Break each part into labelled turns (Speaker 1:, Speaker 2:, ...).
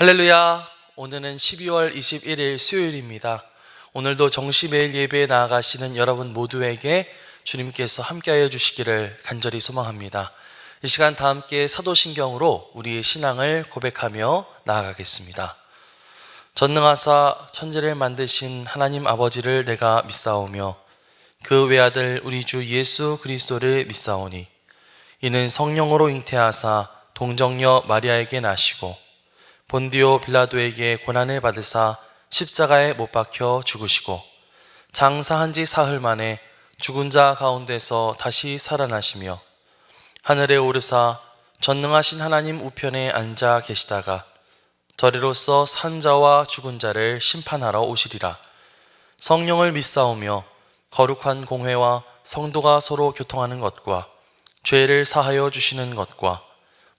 Speaker 1: 할렐루야. 오늘은 12월 21일 수요일입니다. 오늘도 정시 매일 예배에 나아가시는 여러분 모두에게 주님께서 함께하여 주시기를 간절히 소망합니다. 이 시간 다 함께 사도신경으로 우리의 신앙을 고백하며 나아가겠습니다. 전능하사 천지를 만드신 하나님 아버지를 내가 믿사오며 그 외아들 우리 주 예수 그리스도를 믿사오니 이는 성령으로 잉태하사 동정녀 마리아에게 나시고 본디오 빌라도에게 고난을 받으사 십자가에 못 박혀 죽으시고 장사한 지 사흘 만에 죽은 자 가운데서 다시 살아나시며 하늘에 오르사 전능하신 하나님 우편에 앉아 계시다가 저리로서 산 자와 죽은 자를 심판하러 오시리라. 성령을 믿사오며 거룩한 공회와 성도가 서로 교통하는 것과 죄를 사하여 주시는 것과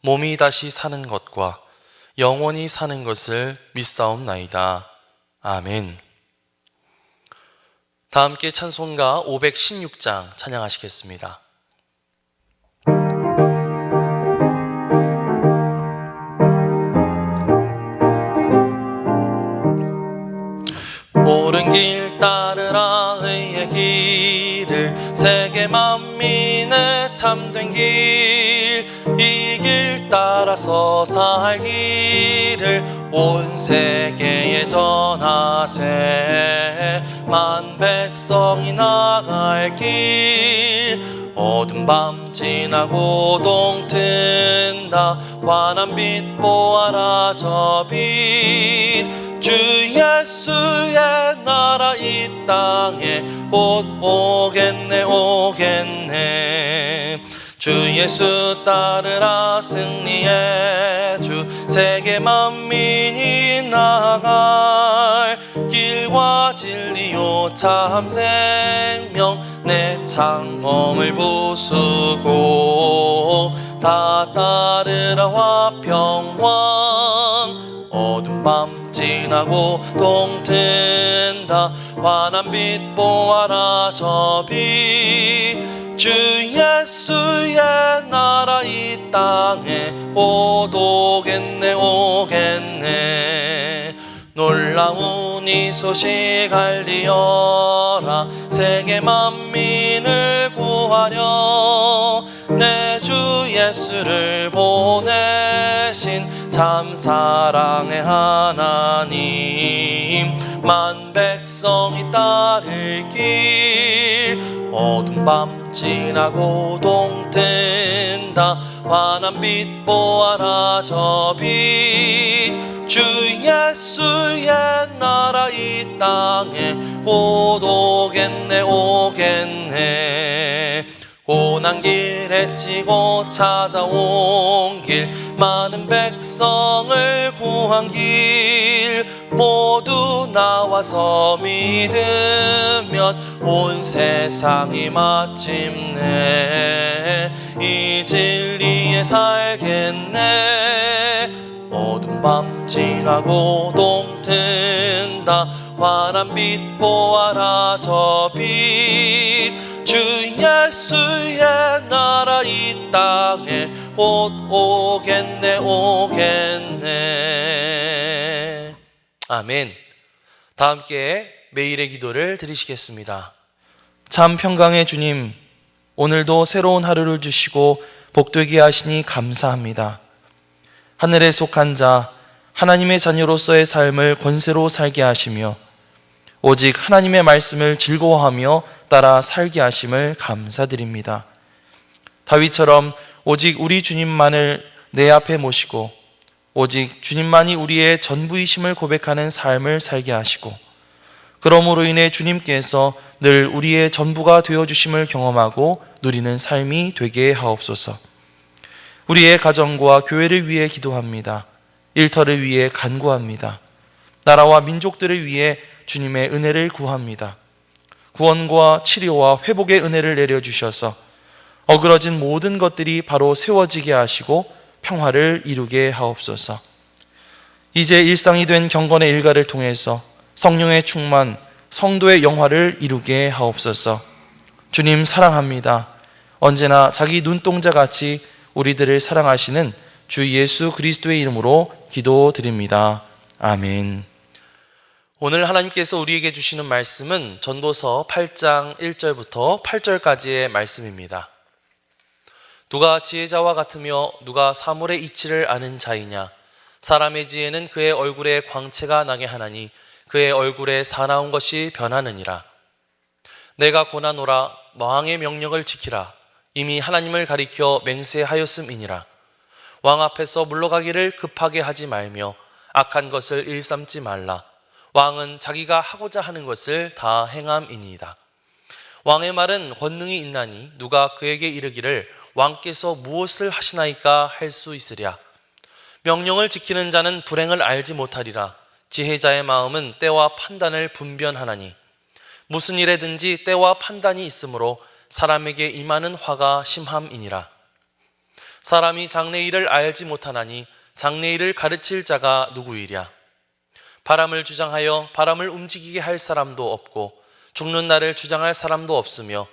Speaker 1: 몸이 다시 사는 것과 영원히 사는 것을 믿사옵나이다. 아멘. 다 함께 찬송가 516장 찬양하시겠습니다. 옳은 길 따르라 의의 길을 세계 만민의 참된 길 이 길 따라서 살기를 온 세계에 전하세 만 백성이 나갈 길 어두운 밤 지나고 동 튼다 환한 빛 보아라 저 빛 주 예수의 나라 이 땅에 곧 오겠네 오겠네 주 예수 따르라 승리의 주 세계 만민이 나갈 길과 진리요 참 생명 내 창검을 부수고 다 따르라 화평왕 어두운 밤 지나고 동 튼다 환한 빛 보아라 저 빛 주 예수의 나라 이 땅에 곧 오겠네 오겠네 놀라운 이 소식 알리어라 세계 만민을 구하려 내 주 예수를 보내신 참 사랑의 하나님 만 백성이 따를 길 어두운 밤 지나고 동 튼다 환한 빛 보아라 저 빛 주 예수의 나라 이 땅에 곧 오겠네 오겠네 고난 길에 치고 찾아온 길 많은 백성을 구한 길 모두 나와서 믿으면 온 세상이 마침내 이 진리에 살겠네 어두운 밤 지나고 동 튼다 환한 빛 보아라 저 빛 주 예수의 나라 이 땅에 곧 오겠네 오겠네 아멘. 다 함께 매일의 기도를 드리시겠습니다. 참 평강의 주님, 오늘도 새로운 하루를 주시고 복되게 하시니 감사합니다. 하늘에 속한 자 하나님의 자녀로서의 삶을 권세로 살게 하시며 오직 하나님의 말씀을 즐거워하며 따라 살게 하심을 감사드립니다. 다윗처럼 오직 우리 주님만을 내 앞에 모시고 오직 주님만이 우리의 전부이심을 고백하는 삶을 살게 하시고 그러므로 인해 주님께서 늘 우리의 전부가 되어주심을 경험하고 누리는 삶이 되게 하옵소서. 우리의 가정과 교회를 위해 기도합니다. 일터를 위해 간구합니다. 나라와 민족들을 위해 주님의 은혜를 구합니다. 구원과 치료와 회복의 은혜를 내려주셔서 어그러진 모든 것들이 바로 세워지게 하시고 평화를 이루게 하옵소서. 이제 일상이 된 경건의 일가를 통해서 성령의 충만, 성도의 영화를 이루게 하옵소서. 주님 사랑합니다. 언제나 자기 눈동자같이 우리들을 사랑하시는 주 예수 그리스도의 이름으로 기도드립니다. 아멘. 오늘 하나님께서 우리에게 주시는 말씀은 전도서 8장 1절부터 8절까지의 말씀입니다. 누가 지혜자와 같으며 누가 사물의 이치를 아는 자이냐? 사람의 지혜는 그의 얼굴에 광채가 나게 하나니 그의 얼굴에 사나운 것이 변하느니라. 내가 고나노라 왕의 명령을 지키라. 이미 하나님을 가리켜 맹세하였음이니라. 왕 앞에서 물러가기를 급하게 하지 말며 악한 것을 일삼지 말라. 왕은 자기가 하고자 하는 것을 다 행함이니이다. 왕의 말은 권능이 있나니 누가 그에게 이르기를 왕께서 무엇을 하시나이까 할 수 있으랴. 명령을 지키는 자는 불행을 알지 못하리라. 지혜자의 마음은 때와 판단을 분별하나니 무슨 일에든지 때와 판단이 있으므로 사람에게 임하는 화가 심함이니라. 사람이 장래일을 알지 못하나니 장래일을 가르칠 자가 누구이랴. 바람을 주장하여 바람을 움직이게 할 사람도 없고 죽는 날을 주장할 사람도 없으며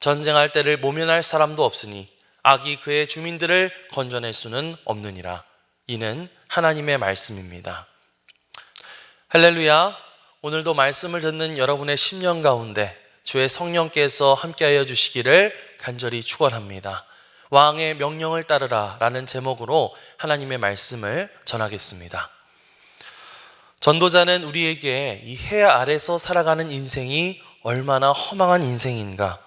Speaker 1: 전쟁할 때를 모면할 사람도 없으니 악이 그의 주민들을 건져낼 수는 없느니라. 이는 하나님의 말씀입니다. 할렐루야. 오늘도 말씀을 듣는 여러분의 심령 가운데 주의 성령께서 함께하여 주시기를 간절히 축원합니다. 왕의 명령을 따르라 라는 제목으로 하나님의 말씀을 전하겠습니다. 전도자는 우리에게 이 해 아래서 살아가는 인생이 얼마나 허망한 인생인가,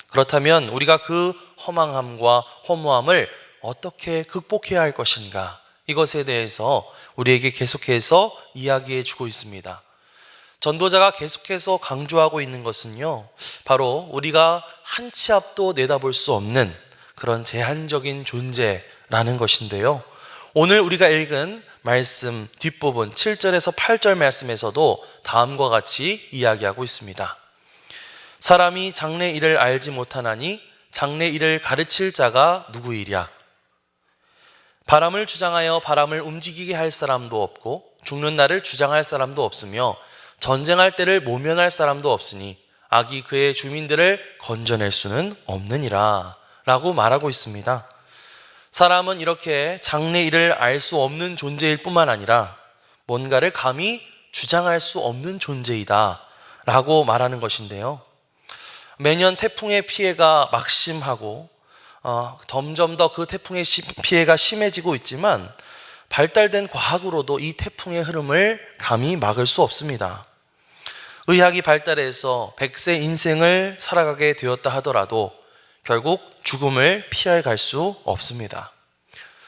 Speaker 1: 그렇다면 우리가 그 허망함과 허무함을 어떻게 극복해야 할 것인가, 이것에 대해서 우리에게 계속해서 이야기해 주고 있습니다. 전도자가 계속해서 강조하고 있는 것은요, 바로 우리가 한 치 앞도 내다볼 수 없는 그런 제한적인 존재라는 것인데요, 오늘 우리가 읽은 말씀 뒷부분 7절에서 8절 말씀에서도 다음과 같이 이야기하고 있습니다. 사람이 장래 일을 알지 못하나니 장래 일을 가르칠 자가 누구이랴. 바람을 주장하여 바람을 움직이게 할 사람도 없고 죽는 날을 주장할 사람도 없으며 전쟁할 때를 모면할 사람도 없으니 악이 그의 주민들을 건져낼 수는 없느니라 라고 말하고 있습니다. 사람은 이렇게 장래 일을 알 수 없는 존재일 뿐만 아니라 뭔가를 감히 주장할 수 없는 존재이다 라고 말하는 것인데요, 매년 태풍의 피해가 막심하고 점점 더 그 태풍의 피해가 심해지고 있지만 발달된 과학으로도 이 태풍의 흐름을 감히 막을 수 없습니다. 의학이 발달해서 100세 인생을 살아가게 되었다 하더라도 결국 죽음을 피할 갈 수 없습니다.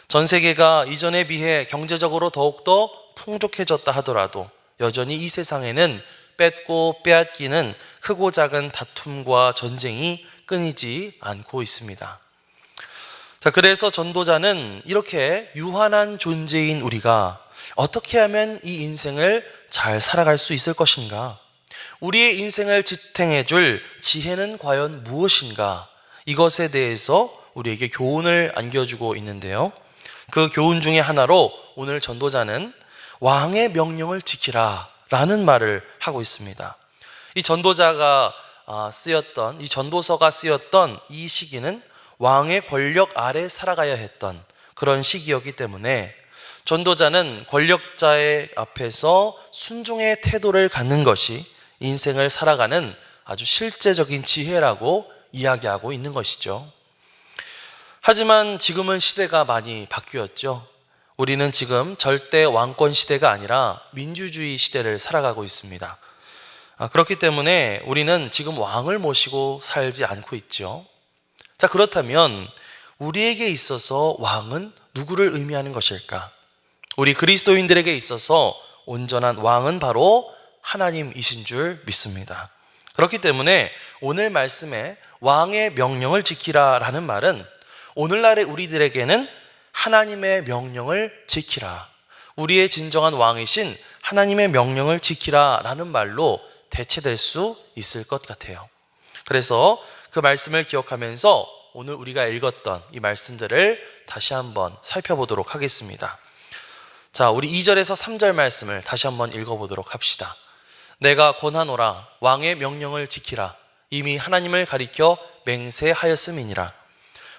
Speaker 1: 전 세계가 이전에 비해 경제적으로 더욱더 풍족해졌다 하더라도 여전히 이 세상에는 뺏고 빼앗기는 크고 작은 다툼과 전쟁이 끊이지 않고 있습니다. 자, 그래서 전도자는 이렇게 유한한 존재인 우리가 어떻게 하면 이 인생을 잘 살아갈 수 있을 것인가? 우리의 인생을 지탱해 줄 지혜는 과연 무엇인가? 이것에 대해서 우리에게 교훈을 안겨주고 있는데요, 그 교훈 중에 하나로 오늘 전도자는 왕의 명령을 지키라 라는 말을 하고 있습니다. 이 전도자가 쓰였던, 이 전도서가 쓰였던 이 시기는 왕의 권력 아래 살아가야 했던 그런 시기였기 때문에 전도자는 권력자의 앞에서 순종의 태도를 갖는 것이 인생을 살아가는 아주 실제적인 지혜라고 이야기하고 있는 것이죠. 하지만 지금은 시대가 많이 바뀌었죠. 우리는 지금 절대 왕권 시대가 아니라 민주주의 시대를 살아가고 있습니다. 그렇기 때문에 우리는 지금 왕을 모시고 살지 않고 있죠. 자, 그렇다면 우리에게 있어서 왕은 누구를 의미하는 것일까? 우리 그리스도인들에게 있어서 온전한 왕은 바로 하나님이신 줄 믿습니다. 그렇기 때문에 오늘 말씀에 왕의 명령을 지키라 라는 말은 오늘날의 우리들에게는 하나님의 명령을 지키라, 우리의 진정한 왕이신 하나님의 명령을 지키라 라는 말로 대체될 수 있을 것 같아요. 그래서 그 말씀을 기억하면서 오늘 우리가 읽었던 이 말씀들을 다시 한번 살펴보도록 하겠습니다. 자, 우리 2절에서 3절 말씀을 다시 한번 읽어보도록 합시다. 내가 권하노라 왕의 명령을 지키라. 이미 하나님을 가리켜 맹세하였음이니라.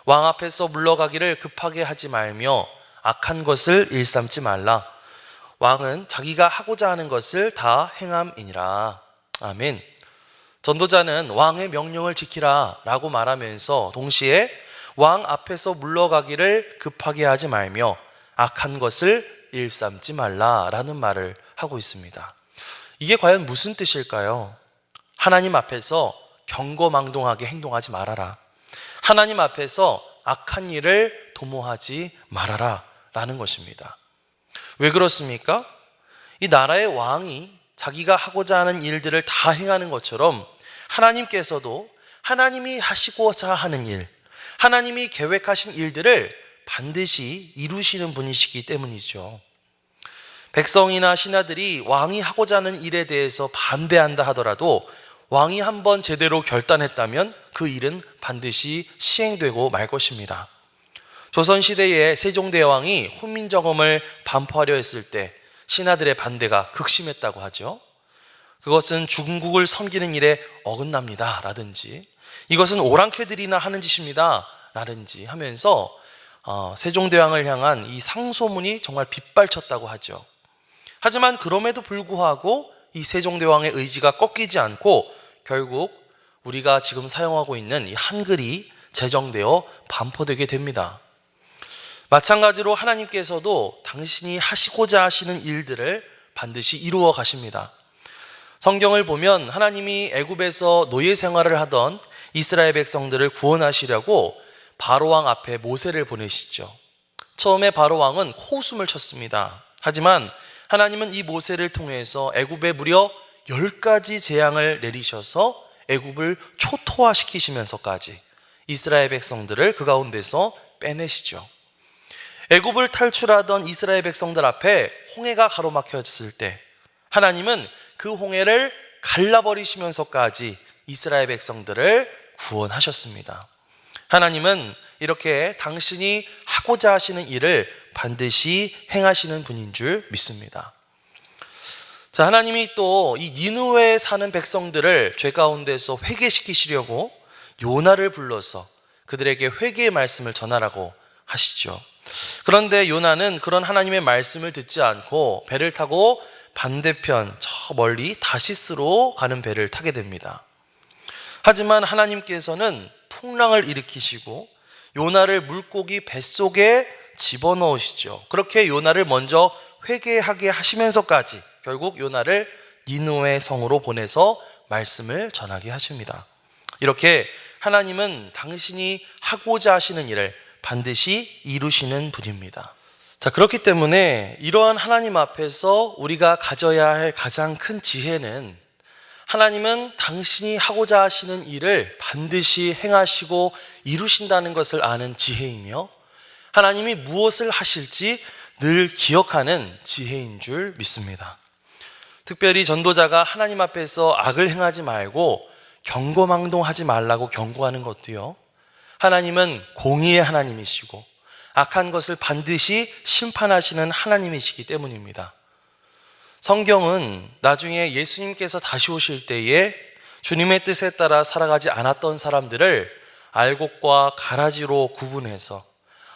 Speaker 1: 왕 앞에서 물러가기를 급하게 하지 말며 악한 것을 일삼지 말라. 왕은 자기가 하고자 하는 것을 다 행함이니라. 아멘. 전도자는 왕의 명령을 지키라 라고 말하면서 동시에 왕 앞에서 물러가기를 급하게 하지 말며 악한 것을 일삼지 말라 라는 말을 하고 있습니다. 이게 과연 무슨 뜻일까요? 하나님 앞에서 경거망동하게 행동하지 말아라. 하나님 앞에서 악한 일을 도모하지 말아라 라는 것입니다. 왜 그렇습니까? 이 나라의 왕이 자기가 하고자 하는 일들을 다 행하는 것처럼 하나님께서도 하나님이 하시고자 하는 일, 하나님이 계획하신 일들을 반드시 이루시는 분이시기 때문이죠. 백성이나 신하들이 왕이 하고자 하는 일에 대해서 반대한다 하더라도 왕이 한번 제대로 결단했다면 그 일은 반드시 시행되고 말 것입니다. 조선시대에 세종대왕이 훈민정음을 반포하려 했을 때 신하들의 반대가 극심했다고 하죠. 그것은 중국을 섬기는 일에 어긋납니다 라든지 이것은 오랑캐들이나 하는 짓입니다 라든지 하면서 세종대왕을 향한 이 상소문이 정말 빗발쳤다고 하죠. 하지만 그럼에도 불구하고 이 세종대왕의 의지가 꺾이지 않고 결국 우리가 지금 사용하고 있는 이 한글이 제정되어 반포되게 됩니다. 마찬가지로 하나님께서도 당신이 하시고자 하시는 일들을 반드시 이루어 가십니다. 성경을 보면 하나님이 애굽에서 노예 생활을 하던 이스라엘 백성들을 구원하시려고 바로왕 앞에 모세를 보내시죠. 처음에 바로왕은 코웃음을 쳤습니다. 하지만 하나님은 이 모세를 통해서 애굽에 무려 10가지 재앙을 내리셔서 애굽을 초토화시키시면서까지 이스라엘 백성들을 그 가운데서 빼내시죠. 애굽을 탈출하던 이스라엘 백성들 앞에 홍해가 가로막혔을 때 하나님은 그 홍해를 갈라버리시면서까지 이스라엘 백성들을 구원하셨습니다. 하나님은 이렇게 당신이 하고자 하시는 일을 반드시 행하시는 분인 줄 믿습니다. 자, 하나님이 또 이 니느웨에 사는 백성들을 죄 가운데서 회개시키시려고 요나를 불러서 그들에게 회개의 말씀을 전하라고 하시죠. 그런데 요나는 그런 하나님의 말씀을 듣지 않고 배를 타고 반대편 저 멀리 다시스로 가는 배를 타게 됩니다. 하지만 하나님께서는 풍랑을 일으키시고 요나를 물고기 뱃속에 집어넣으시죠. 그렇게 요나를 먼저 회개하게 하시면서까지 결국 요나를 니느웨 성으로 보내서 말씀을 전하게 하십니다. 이렇게 하나님은 당신이 하고자 하시는 일을 반드시 이루시는 분입니다. 자, 그렇기 때문에 이러한 하나님 앞에서 우리가 가져야 할 가장 큰 지혜는 하나님은 당신이 하고자 하시는 일을 반드시 행하시고 이루신다는 것을 아는 지혜이며 하나님이 무엇을 하실지 늘 기억하는 지혜인 줄 믿습니다. 특별히 전도자가 하나님 앞에서 악을 행하지 말고 경거망동하지 말라고 경고하는 것도요, 하나님은 공의의 하나님이시고 악한 것을 반드시 심판하시는 하나님이시기 때문입니다. 성경은 나중에 예수님께서 다시 오실 때에 주님의 뜻에 따라 살아가지 않았던 사람들을 알곡과 가라지로 구분해서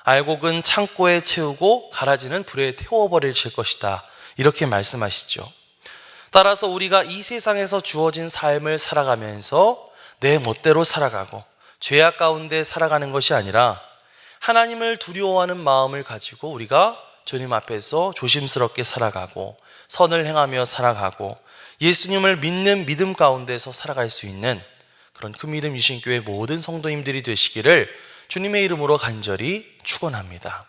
Speaker 1: 알곡은 창고에 채우고 가라지는 불에 태워버리실 것이다, 이렇게 말씀하시죠. 따라서 우리가 이 세상에서 주어진 삶을 살아가면서 내 멋대로 살아가고 죄악 가운데 살아가는 것이 아니라 하나님을 두려워하는 마음을 가지고 우리가 주님 앞에서 조심스럽게 살아가고 선을 행하며 살아가고 예수님을 믿는 믿음 가운데서 살아갈 수 있는 그런 큰 믿음 유신교회 모든 성도님들이 되시기를 주님의 이름으로 간절히 축원합니다.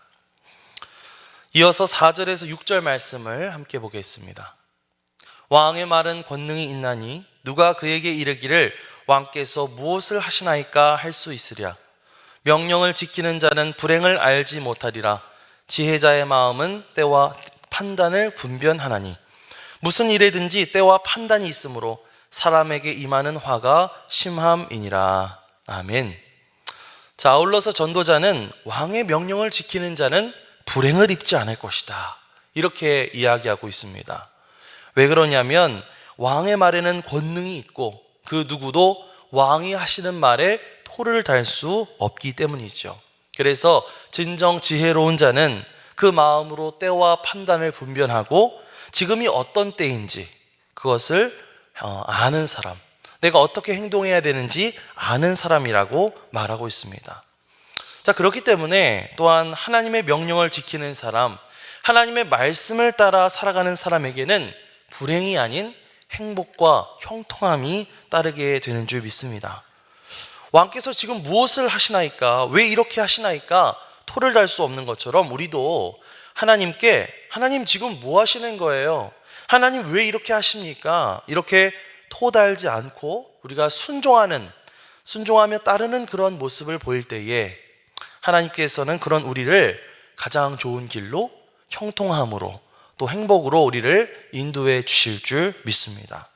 Speaker 1: 이어서 4절에서 6절 말씀을 함께 보겠습니다. 왕의 말은 권능이 있나니 누가 그에게 이르기를 왕께서 무엇을 하시나이까 할 수 있으랴. 명령을 지키는 자는 불행을 알지 못하리라. 지혜자의 마음은 때와 판단을 분별하나니 무슨 일에든지 때와 판단이 있으므로 사람에게 임하는 화가 심함이니라. 아멘. 자, 아울러서 전도자는 왕의 명령을 지키는 자는 불행을 입지 않을 것이다, 이렇게 이야기하고 있습니다. 왜 그러냐면 왕의 말에는 권능이 있고 그 누구도 왕이 하시는 말에 토를 달 수 없기 때문이죠. 그래서 진정 지혜로운 자는 그 마음으로 때와 판단을 분별하고 지금이 어떤 때인지 그것을 아는 사람, 내가 어떻게 행동해야 되는지 아는 사람이라고 말하고 있습니다. 자, 그렇기 때문에 또한 하나님의 명령을 지키는 사람, 하나님의 말씀을 따라 살아가는 사람에게는 불행이 아닌 행복과 형통함이 따르게 되는 줄 믿습니다. 왕께서 지금 무엇을 하시나이까? 왜 이렇게 하시나이까? 토를 달 수 없는 것처럼 우리도 하나님께 하나님 지금 뭐 하시는 거예요? 하나님 왜 이렇게 하십니까? 이렇게 토 달지 않고 우리가 순종하며 따르는 그런 모습을 보일 때에 하나님께서는 그런 우리를 가장 좋은 길로, 형통함으로, 또 행복으로 우리를 인도해 주실 줄 믿습니다.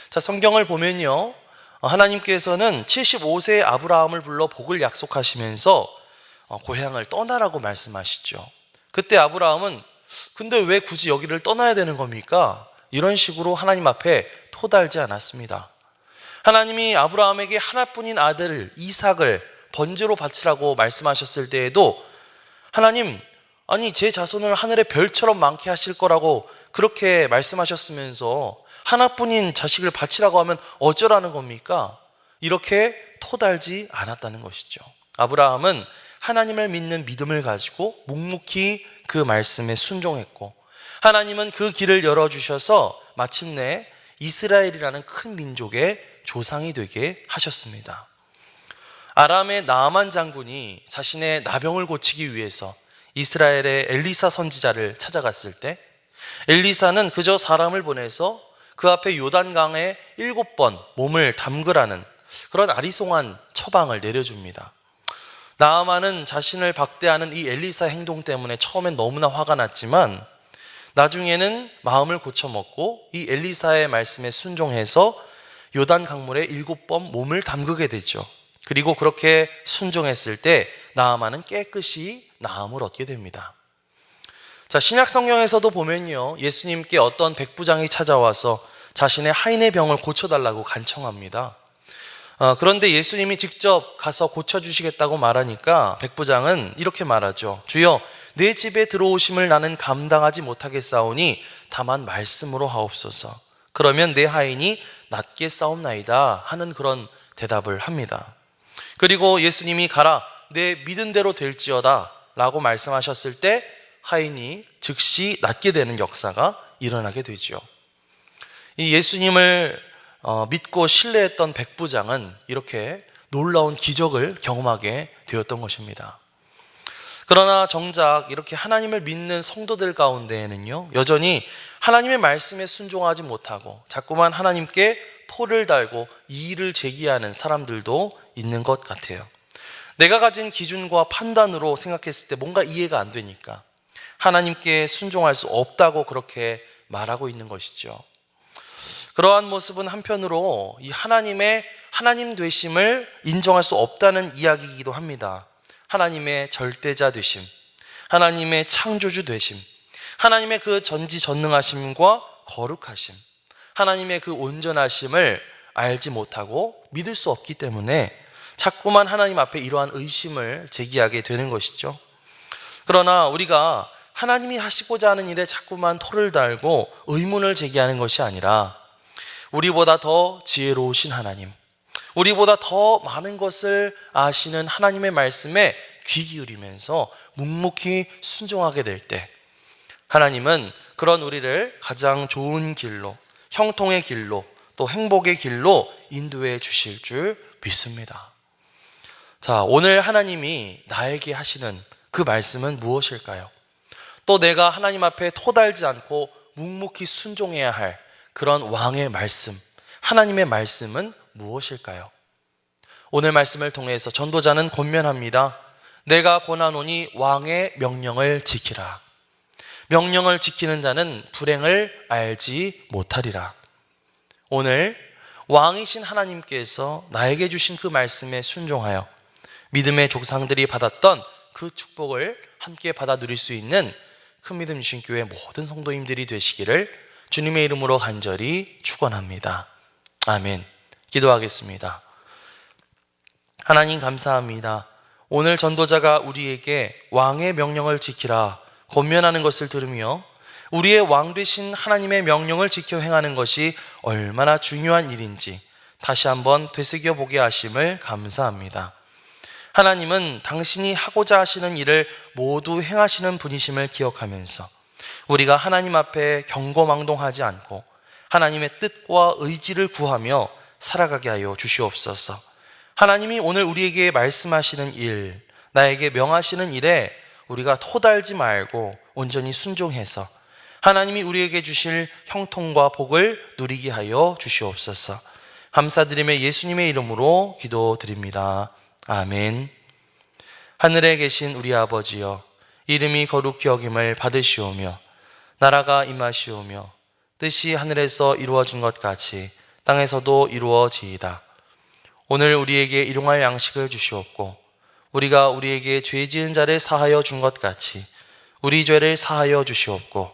Speaker 1: 자, 성경을 보면요, 하나님께서는 75세의 아브라함을 불러 복을 약속하시면서 고향을 떠나라고 말씀하시죠. 그때 아브라함은 근데 왜 굳이 여기를 떠나야 되는 겁니까? 이런 식으로 하나님 앞에 토달지 않았습니다. 하나님이 아브라함에게 하나뿐인 아들 이삭을 번제로 바치라고 말씀하셨을 때에도 하나님, 아니 제 자손을 하늘의 별처럼 많게 하실 거라고 그렇게 말씀하셨으면서 하나뿐인 자식을 바치라고 하면 어쩌라는 겁니까? 이렇게 토달지 않았다는 것이죠. 아브라함은 하나님을 믿는 믿음을 가지고 묵묵히 그 말씀에 순종했고, 하나님은 그 길을 열어주셔서 마침내 이스라엘이라는 큰 민족의 조상이 되게 하셨습니다. 아람의 나아만 장군이 자신의 나병을 고치기 위해서 이스라엘의 엘리사 선지자를 찾아갔을 때 엘리사는 그저 사람을 보내서 그 앞에 요단강에 7번 몸을 담그라는 그런 아리송한 처방을 내려줍니다. 나아만은 자신을 박대하는 이 엘리사 행동 때문에 처음엔 너무나 화가 났지만 나중에는 마음을 고쳐먹고 이 엘리사의 말씀에 순종해서 요단 강물에 7번 몸을 담그게 되죠. 그리고 그렇게 순종했을 때 나아만은 깨끗이 나음을 얻게 됩니다. 자, 신약 성경에서도 보면요, 예수님께 어떤 백부장이 찾아와서 자신의 하인의 병을 고쳐달라고 간청합니다. 그런데 예수님이 직접 가서 고쳐주시겠다고 말하니까 백부장은 이렇게 말하죠. 주여, 내 집에 들어오심을 나는 감당하지 못하겠사오니 다만 말씀으로 하옵소서. 그러면 내 하인이 낫게 싸움나이다 하는 그런 대답을 합니다. 그리고 예수님이 가라, 내 믿은 대로 될지어다 라고 말씀하셨을 때 하인이 즉시 낫게 되는 역사가 일어나게 되죠. 이 예수님을 믿고 신뢰했던 백부장은 이렇게 놀라운 기적을 경험하게 되었던 것입니다. 그러나 정작 이렇게 하나님을 믿는 성도들 가운데에는요, 여전히 하나님의 말씀에 순종하지 못하고 자꾸만 하나님께 토를 달고 이의를 제기하는 사람들도 있는 것 같아요. 내가 가진 기준과 판단으로 생각했을 때 뭔가 이해가 안 되니까 하나님께 순종할 수 없다고 그렇게 말하고 있는 것이죠. 그러한 모습은 한편으로 이 하나님의 하나님 되심을 인정할 수 없다는 이야기이기도 합니다. 하나님의 절대자 되심, 하나님의 창조주 되심, 하나님의 그 전지전능하심과 거룩하심, 하나님의 그 온전하심을 알지 못하고 믿을 수 없기 때문에 자꾸만 하나님 앞에 이러한 의심을 제기하게 되는 것이죠. 그러나 우리가 하나님이 하시고자 하는 일에 자꾸만 토를 달고 의문을 제기하는 것이 아니라 우리보다 더 지혜로우신 하나님, 우리보다 더 많은 것을 아시는 하나님의 말씀에 귀 기울이면서 묵묵히 순종하게 될 때 하나님은 그런 우리를 가장 좋은 길로, 형통의 길로, 또 행복의 길로 인도해 주실 줄 믿습니다. 자, 오늘 하나님이 나에게 하시는 그 말씀은 무엇일까요? 또 내가 하나님 앞에 토달지 않고 묵묵히 순종해야 할 그런 왕의 말씀, 하나님의 말씀은 무엇일까요? 오늘 말씀을 통해서 전도자는 권면합니다. 내가 권하노니 왕의 명령을 지키라. 명령을 지키는 자는 불행을 알지 못하리라. 오늘 왕이신 하나님께서 나에게 주신 그 말씀에 순종하여 믿음의 조상들이 받았던 그 축복을 함께 받아 누릴 수 있는 큰 믿음 주신 교회 모든 성도님들이 되시기를 주님의 이름으로 간절히 축원합니다. 아멘. 기도하겠습니다. 하나님 감사합니다. 오늘 전도자가 우리에게 왕의 명령을 지키라, 권면하는 것을 들으며 우리의 왕 되신 하나님의 명령을 지켜 행하는 것이 얼마나 중요한 일인지 다시 한번 되새겨 보게 하심을 감사합니다. 하나님은 당신이 하고자 하시는 일을 모두 행하시는 분이심을 기억하면서 우리가 하나님 앞에 경거망동하지 않고 하나님의 뜻과 의지를 구하며 살아가게 하여 주시옵소서. 하나님이 오늘 우리에게 말씀하시는 일, 나에게 명하시는 일에 우리가 토달지 말고 온전히 순종해서 하나님이 우리에게 주실 형통과 복을 누리게 하여 주시옵소서. 감사드리며 예수님의 이름으로 기도드립니다. 아멘. 하늘에 계신 우리 아버지여, 이름이 거룩히 여김을 받으시오며 나라가 임하시오며 뜻이 하늘에서 이루어진 것 같이 땅에서도 이루어지이다. 오늘 우리에게 일용할 양식을 주시옵고 우리가 우리에게 죄 지은 자를 사하여 준 것 같이 우리 죄를 사하여 주시옵고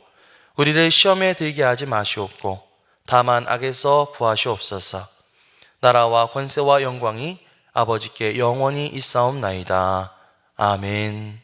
Speaker 1: 우리를 시험에 들게 하지 마시옵고 다만 악에서 구하시옵소서. 나라와 권세와 영광이 아버지께 영원히 있사옵나이다. 아멘.